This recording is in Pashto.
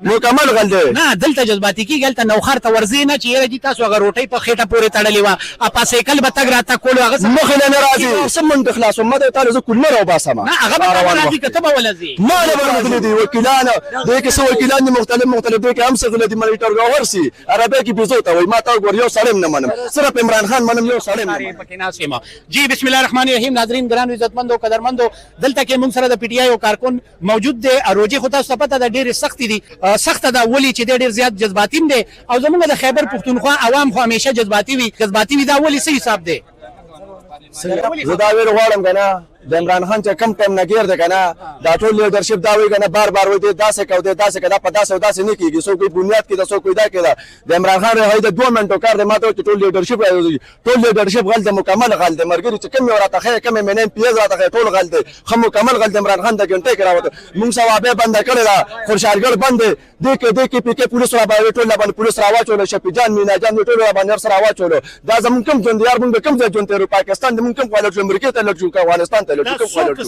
مکمل غل دی نه دلته جذباتي کیږي هلته نوخار ته ورځې نه چې یاره جي تاسو هغه روټۍ په خېټه پورې تړلې وه پاسیکل به تګ راتګ کولو هغه مخې نه نه راځي څه منډه خلاص ما ته تعالی زه کولمه راوباسم نه هغه به نه راځي که ته به ولځې ما نه به راغلي دي وکیلان دې کې څه وکیلان دي مختلف دي کې هم څه غلي دي ملي ټرګاور سي عربي کې بيزو ته وای ما ته ګور یو سړی نه منم صرف عمران خان منم یو سړی نه منم پکې ناست یم جی بسم الله الرحمن الرحیم ناظرین ګرانو عزتمندو قدرمندو دلته کې موږ سره د پی ټی آی او کارکون موجود دی روجې خو تاسو ته پته ده ډېرې سختې دي سخته ده ولې چې دی ډېر زیات جذباتي هم دی او زموږ د خیبر پښتونخوا عوام خو همیشه جذباتي وي دا ولې څه حساب دی زه دا ویل غواړم که نه د عمران خان چې کم ټایم نه ګیر دی که نه دا ټول لیډرشپ دا وایي که نه بار بار وایي دی داسې کو دی داسې که دا په داسې او داسې نه کېږي څوک وایي بنیاد کې ده څوک وایي دا کې ده د عمران خان رهایی د 2 منټو کار دی ما ته وایي چې ټول لیډرشپ غل دی مکمل غل دی ملګري چې کوم یې راته ښیي کوم یې مینین پیز راته ښیي ټول غل دی ښه مکمل غل دی عمران خان د ګنټۍ کې راوته موږ ثوابې بنده کړې ده خورشارګل بند دی دې کې پی کې پولیس را باندې ټول باندې پولیس راواچولو شفیع جان مینا جان ټول را باندې سره راواچولو دا زموږ کوم ژوند یار موږ کوم ځای ژوند تیرو پاکستان موږ کوم خالد امریکا ته لټ شو افغانستان ته لټ شو